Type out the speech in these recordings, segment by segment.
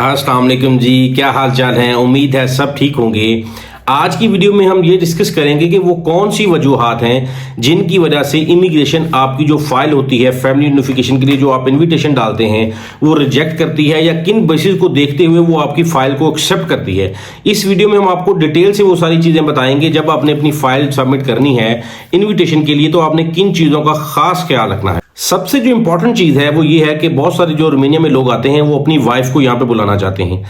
अस्सलाम वालेकुम जी, क्या हाल चाल है। उम्मीद है सब ठीक होंगे। आज की वीडियो में हम ये डिस्कस करेंगे कि वो कौन सी वजूहात हैं जिनकी वजह से इमिग्रेशन आपकी जो फाइल होती है फैमिली यूनिफिकेशन के लिए, जो आप इनविटेशन डालते हैं, वो रिजेक्ट करती है या किन बेसिस को देखते हुए वो आपकी फाइल को एक्सेप्ट करती है। इस वीडियो में हम आपको डिटेल से वो सारी चीजें बताएंगे। जब आपने अपनी फाइल सबमिट करनी है इन्विटेशन के लिए तो आपने किन चीजों का खास ख्याल रखना है। सबसे जो इंपॉर्टेंट चीज है वो ये है कि बहुत सारे जो रोमानिया में लोग आते हैं वो अपनी वाइफ को यहाँ पे बुलाना चाहते हैं।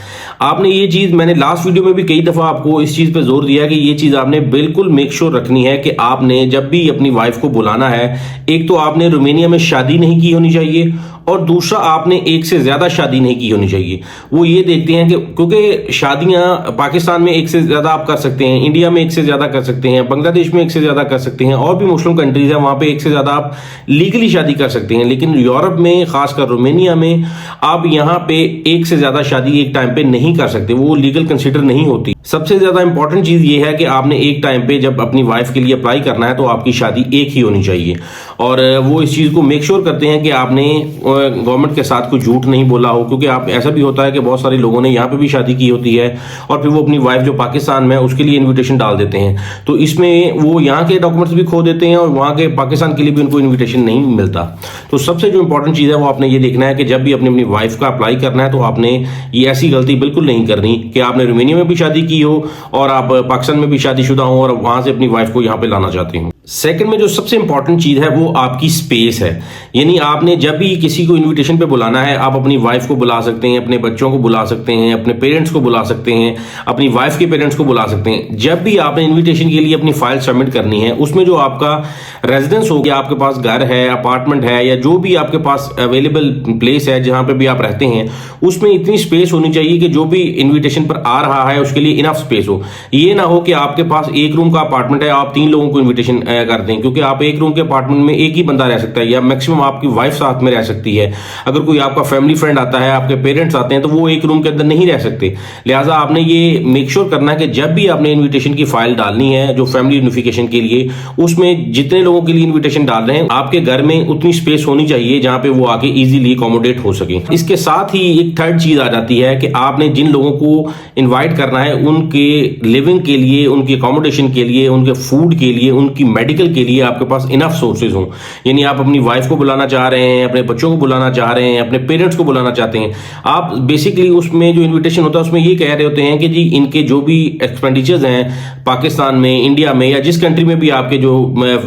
आपने ये चीज, मैंने लास्ट वीडियो में भी कई दफा आपको इस चीज पे जोर दिया कि ये चीज आपने बिल्कुल मेक श्योर रखनी है कि आपने जब भी अपनी वाइफ को बुलाना है, एक तो आपने रोमानिया में शादी नहीं की होनी चाहिए और दूसरा आपने एक से ज्यादा शादी नहीं की होनी चाहिए। वो ये देखते हैं कि क्योंकि शादियां पाकिस्तान में एक से ज्यादा आप कर सकते हैं, इंडिया में एक से ज्यादा कर सकते हैं, बांग्लादेश में एक से ज्यादा कर सकते हैं, और भी मुस्लिम कंट्रीज है वहां पे एक से ज्यादा आप लीगली शादी कर सकते हैं। लेकिन यूरोप में, खासकर रोमानिया में, आप यहाँ पे एक से ज्यादा शादी एक टाइम पे नहीं कर सकते, वो लीगल कंसिडर नहीं होती। सबसे ज्यादा इंपॉर्टेंट चीज ये है कि आपने एक टाइम पे जब अपनी वाइफ के लिए अप्लाई करना है तो आपकी शादी एक ही होनी चाहिए। और वो इस चीज को मेक श्योर करते हैं कि आपने गवर्नमेंट के साथ कोई झूठ नहीं बोला हो, क्योंकि आप ऐसा भी होता है कि बहुत सारे लोगों ने यहाँ पे भी शादी की होती है और फिर वो अपनी वाइफ जो पाकिस्तान में है उसके लिए इन्विटेशन डाल देते हैं, तो इसमें वो यहाँ के डॉक्यूमेंट्स भी खो देते हैं और वहाँ के पाकिस्तान के लिए भी उनको इन्विटेशन नहीं मिलता। तो सबसे जो इंपॉर्टेंट चीज़ है वो आपने ये देखना है कि जब भी अपनी वाइफ का अप्लाई करना है तो आपने ये ऐसी गलती बिल्कुल नहीं करनी कि आपने रोमानिया में भी शादी की हो और आप पाकिस्तान में भी शादीशुदा हो और वहां से अपनी वाइफ को यहाँ पे लाना चाहते हो। सेकंड में जो सबसे इंपॉर्टेंट चीज है वो आपकी स्पेस है। यानी आपने जब भी किसी को इनविटेशन पे बुलाना है, आप अपनी वाइफ को बुला सकते हैं, अपने बच्चों को बुला सकते हैं, अपने पेरेंट्स को बुला सकते हैं, अपनी वाइफ के पेरेंट्स को बुला सकते हैं। जब भी आपने इनविटेशन के लिए अपनी फाइल सबमिट करनी है, उसमें जो आपका रेजिडेंस हो गया, आपके पास घर है, अपार्टमेंट है, या जो भी आपके पास अवेलेबल प्लेस है जहां पे भी आप रहते हैं, उसमें इतनी स्पेस होनी चाहिए कि जो भी इन्विटेशन पर आ रहा है उसके लिए इनफ स्पेस हो। ये ना हो कि आपके पास एक रूम का अपार्टमेंट है, आप 3 लोगों को इन्विटेशन कर दें, क्योंकि आप एक रूम के अपार्टमेंट में एक ही बंदा रह सकता है या मैक्सिमम आपकी वाइफ साथ में रह सकती है। अगर कोई आपका फैमिली फ्रेंड आता है, आपके पेरेंट्स आते हैं, तो वो एक रूम के अंदर नहीं रह सकते। लिहाजा आपने ये मेक श्योर करना है कि जब भी आपने इन्विटेशन की फाइल डालनी है जो फैमिली यूनिफिकेशन के लिए, उसमें जितने लोगों के लिए इन्विटेशन डाल रहे हैं आपके घर में उतनी स्पेस होनी चाहिए जहां पे वो आके इजीली अकोमोडेट हो सके। इसके साथ ही एक थर्ड चीज आ जाती है कि आपने जिन लोगों को इन्वाइट करना है उनके लिविंग के लिए, उनकी अकोमोडेशन के लिए, उनके फूड के लिए, उनकी मेडिकल के लिए आपके पास इनफ सोर्सेज हों। यानी आप अपनी वाइफ को बुलाना चाह रहे हैं, अपने बच्चों को बुलाना चाह रहे हैं, अपने पेरेंट्स को बुलाना चाहते हैं, आप बेसिकली उसमें जो इन्विटेशन होता है उसमें ये कह रहे होते हैं कि जी इनके जो भी एक्सपेंडिचर्स हैं पाकिस्तान में, इंडिया में, या जिस कंट्री में भी आपके जो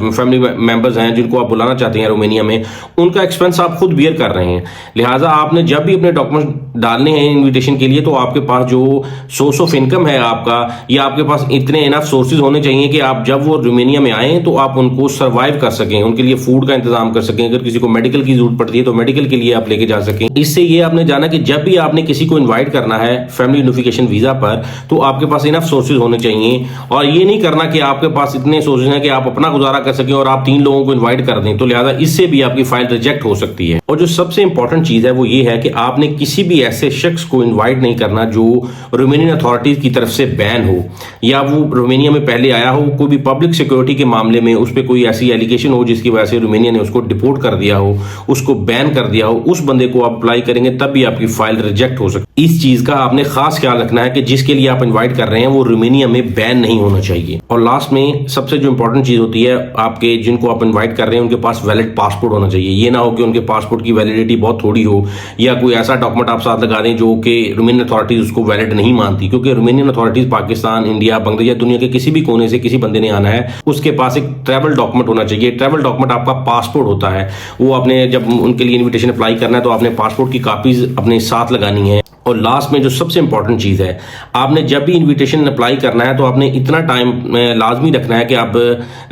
फैमिली मेंबर्स हैं जिनको आप बुलाना चाहते हैं रोमानिया में, उनका एक्सपेंस आप खुद बियर कर रहे हैं। लिहाजा आपने जब भी अपने डॉक्यूमेंट डालने हैं इन्विटेशन के लिए तो आपके पास जो सोर्स ऑफ इनकम है आपका, या आपके पास इतने इनफ सोर्सेज होने चाहिए कि आप जब वो रोमानिया में आए तो आप उनको सर्वाइव कर सकें, उनके लिए फूड का इंतजाम कर सकें, अगर किसी को मेडिकल की जरूरत पड़ती है तो मेडिकल के लिए आप लेके जा सकें। इससे ये आपने जाना कि जब भी आपने किसी को इनवाइट करना है फैमिली यूनिफिकेशन वीजा पर तो आपके पास इनफ सोर्सेज होने चाहिए, और ये नहीं करना कि आपके पास इतने सोर्सेज हैं कि आप अपना गुजारा कर सकें और आप 3 लोगों को इन्वाइट कर दें, तो लिहाजा इससे भी आपकी फाइल रिजेक्ट हो सकती है। और जो सबसे इंपॉर्टेंट चीज है वो ये है कि आपने किसी भी ऐसे शख्स को इन्वाइट नहीं करना जो रोमानियन अथॉरिटीज की तरफ से बैन हो, या वो रोमानिया में पहले आया हो, कोई भी पब्लिक सिक्योरिटी के मामले में उस पर कोई ऐसी एलिगेशन हो जिसकी वजह से रोमानिया ने उसको डिपोर्ट कर दिया हो, उसको बैन कर दिया हो, उस बंदे को आप अप्लाई करेंगे तब भी आपकी फाइल रिजेक्ट हो सकती है। इस चीज का आपने खास ख्याल रखना है कि जिसके लिए आप इन्वाइट कर रहे हैं वो रोमानिया में बैन नहीं होना चाहिए। और लास्ट में सबसे जो इंपॉर्टेंट चीज होती है, आपके जिनको आप इन्वाइट कर रहे हैं उनके पास वैलिड पासपोर्ट होना चाहिए। ये ना हो कि उनके पासपोर्ट की वैलिडिटी बहुत थोड़ी हो या कोई ऐसा डॉक्यूमेंट आप साथ लगा दें जो कि रोमानियन अथॉरिटीज उसको वैलिड नहीं मानती, क्योंकि Romanian authorities Pakistan, India, Bangladesh, दुनिया के किसी भी कोने से किसी बंदे ने आना है उसके पास एक ट्रैवल डॉक्यूमेंट होना चाहिए। ट्रैवल डॉक्यूमेंट आपका पासपोर्ट होता है। वो आपने जब उनके लिए इन्विटेशन अप्लाई करना है तो आपने पासपोर्ट की कॉपीज अपने साथ लगानी है। और लास्ट में जो सबसे इंपॉर्टेंट चीज है, आपने जब भी इन्विटेशन अप्लाई करना है तो आपने इतना टाइम लाजमी रखना है कि आप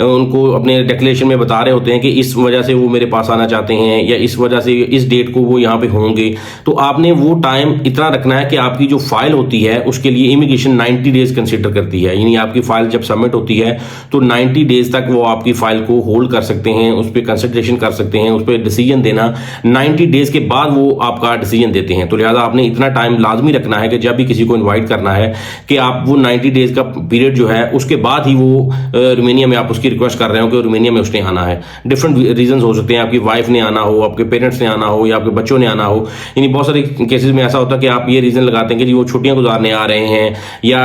उनको अपने डिक्लेरेशन में बता रहे होते हैं कि इस वजह से वो मेरे पास आना चाहते हैं या इस वजह से इस डेट को वो यहाँ पे होंगे, तो आपने वो टाइम इतना रखना है कि आपकी जो फाइल होती है उसके लिए इमिग्रेशन 90 डेज कंसिडर करती है। यानी आपकी फाइल जब सबमिट होती है तो 90 डेज तक वो आपकी फाइल को होल्ड कर सकते हैं, उस पर कंसिडरेशन कर सकते हैं, उस पर डिसीजन देना 90 डेज के बाद वो आपका डिसीजन देते हैं। तो लिहाजा आपने इतना टाइम लाजमी रखना है कि जब भी किसी को इनवाइट करना है कि आप वो 90 डेज का पीरियड जो है उसके बाद ही वो रोमानिया में आप उसकी रिक्वेस्ट कर रहे हो कि रोमानिया में उसने आना है। डिफरेंट रीजंस हो सकते हैं, आपकी वाइफ ने आना हो, आपके पेरेंट्स ने आना हो, या आपके बच्चों ने आना हो। यानी बहुत सारे केसेस में ऐसा होता है कि आप ये रीजन लगाते हैं कि जी वो छुट्टियां गुजारने आ रहे हैं, या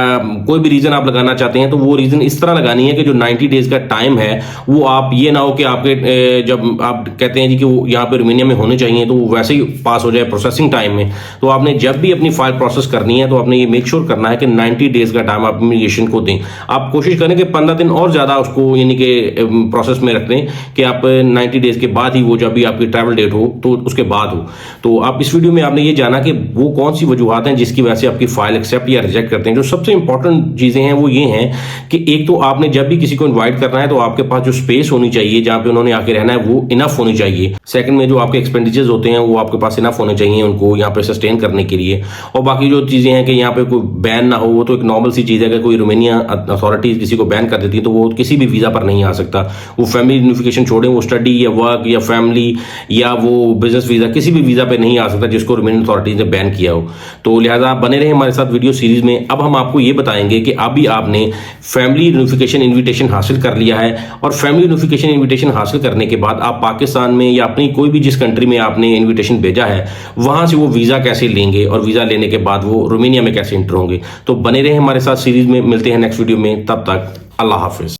कोई भी रीजन आप लगाना चाहते हैं, तो वो रीजन इस तरह लगानी है कि जो 90 डेज का टाइम है वो आप ये ना हो कि आपके जब आप कहते हैं जी कि वो यहाँ पे रोमानिया में होने चाहिए तो वो वैसे ही पास हो जाए प्रोसेसिंग टाइम में। तो आपने जब भी अपनी फाइल प्रोसेस करनी है तो आपने ये मेक श्योर करना है कि 90 डेज का टाइम आप इमिग्रेशन को दें। आप कोशिश करें कि 15 दिन और ज्यादा उसको यानी कि प्रोसेस में रख दें कि आप 90 डेज के बाद ही वो जब भी आपकी ट्रैवल डेट हो तो उसके बाद हो। तो आप इस वीडियो में आपने ये जाना कि वो कौन सी वजूहत हैं जिसकी वजह से आपकी फाइल एक्सेप्ट या रिजेक्ट करते हैं। जो सबसे इंपॉर्टेंट चीजें हैं वो ये हैं कि एक तो आपने जब भी किसी को इन्वाइट करना है तो आपके पास जो स्पेस होनी चाहिए जहां पे उन्होंने आके रहना है वो इनफ होनी चाहिए। सेकंड में जो आपके एक्सपेंडिचर्स होते हैं वो आपके पास इनफ होने चाहिए उनको यहाँ पे सस्टेन करने के लिए। और बाकी जो चीजें हैं कि यहाँ पे कोई बैन ना हो, वो तो एक नॉर्मल सी चीज है कि कोई रोमानिया अथॉरिटीज किसी को बैन कर देती है तो वो किसी भी वीजा पर नहीं आ सकता। वो फैमिली यूनिफिकेशन छोड़े, वो स्टडी या वर्क या फैमिली या वो बिजनेस वीजा, किसी भी वीजा पे नहीं आ सकता जिसको रोमानियन अथॉरिटीज ने बैन किया हो। तो लिहाजा आप बने रहे हमारे साथ वीडियो सीरीज में। अब हम आपको ये बताएंगे कि अभी आपने फैमिली यूनिफिकेशन इन्विटेशन हासिल कर लिया है, और फैमिली यूनिफिकेशन इन्विटेशन हासिल करने के बाद आप पाकिस्तान में या अपनी कोई भी जिस कंट्री में आपने इन्विटेशन भेजा है वहां से वो वीजा कैसे लेंगे, और वीजा लेने के बाद वो रोमानिया में कैसे इंटर होंगे। तो बने रहे हमारे साथ सीरीज में। मिलते हैं नेक्स्ट वीडियो में, तब तक अल्लाह हाफिज।